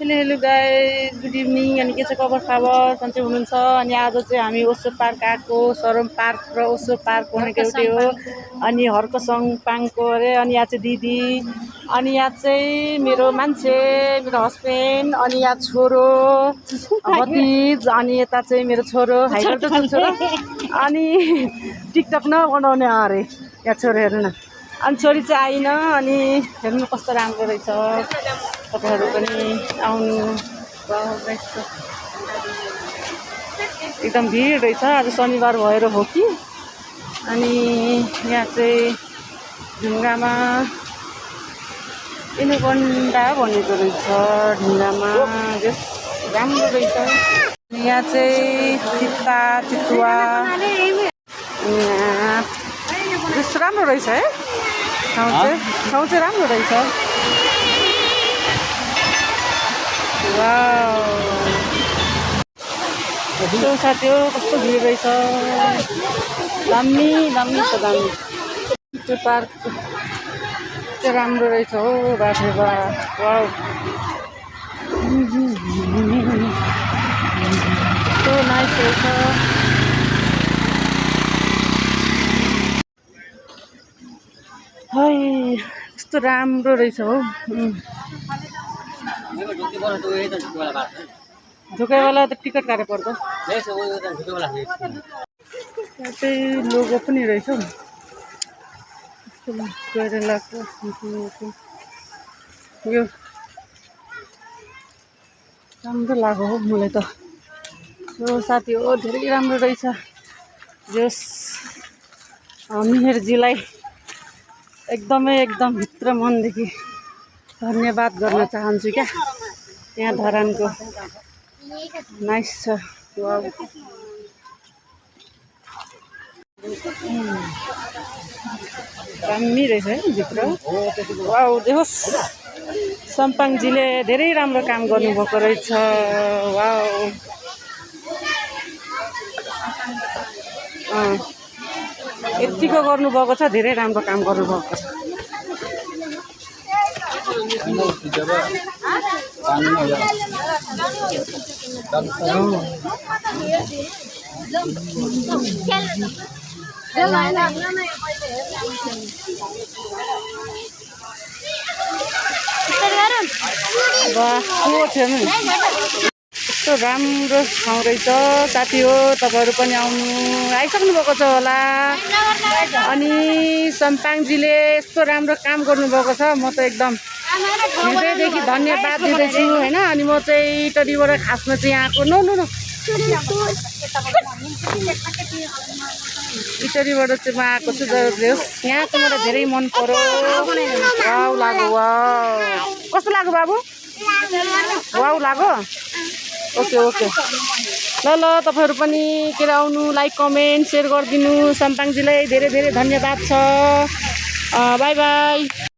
Hello guys, good evening. अनि के छ खबर सन्चै हुनुहुन्छ? अनि आज चाहिँ हामी ओसो पार्क आएको, सरम पार्क र ओसो पार्क भनेको एउटै हो। अनि हर्क सङपाङको अरे। अनि यहाँ चाहिँ दिदी, अनि यहाँ चाहिँ मेरो मान्छे, मेरो हस्बेन्ड, अनि यहाँ छोरो भतिज, अनि यता चाहिँ मेरो छोरो हाइडल छोरो। अनि टिकटक नबनाउने अरे यहाँ छोरो हेर्नु न। अनि छोरी चाहिँ आइन। अनि हेर्नु कस्तो राम्रो रहेछ, तपाईँहरू पनि आउनु। एकदम भिड रहेछ, आज शनिबार भएर हो कि। अनि यहाँ चाहिँ ढुङ्गामा एनुकन्डा भनेको रहेछ, ढुङ्गामा जस राम्रो रहेछ। यहाँ चाहिँ चित्ता चितुवा, यहाँ जस राम्रो रहेछ है। ठाउँ चाहिँ राम्रो रहेछ। वाउ साथी हो, कस्तो भिड रहेछ, दामी दामी छ दामी। त्यो पार्क चाहिँ राम्रो रहेछ हो, बाफ्रे बा। वाउ कस्तो नाइस रहेछ। है कस्तो राम्रो रहेछ हो। झुकेवाला त टिकट काटेर पर्छ। त्यही लोगो पनि रहेछ हौ, केरलाको यो राम्रो लाग्यो हो मलाई त। यो साथी हो, धेरै राम्रो रहेछ। जस मेहरजीलाई एकदम भित्र मनदेखि धन्यवाद गर्न चाहन्छु क्या। यहाँ धरानको नाइस छ। वाउ दामी रहेछ है भित्र। वाउ देखोस्, सम्पाङजीले धेरै राम्रो काम गर्नुभएको रहेछ। वाउ यतिको गर्नुभएको छ, धेरै राम्रो काम गर्नुभएको छ। कस्तो राम्रो ठाउँ रहेछ साथी हो। तपाईँहरू पनि आउनु आइसक्नु भएको छ होला। अनि सम्पाङजीले यस्तो राम्रो काम गर्नुभएको छ, म त एकदम हृदयदेखि धन्यवाद दिँदैछु होइन। अनि म चाहिँ इटरीबाट खासमा चाहिँ यहाँको इटरीबाट चाहिँ म आएको छु। यहाँको मलाई धेरै मन पर्यो। वाउ लाग्यो। वाउ कस्तो लाग्यो बाबु? वाउ लाग्यो। ओके ओके, ल तपाईँहरू पनि के अरे आउनु, लाइक कमेन्ट सेयर गरिदिनु। सम्पाङजीलाई धेरै धेरै धन्यवाद छ। By by.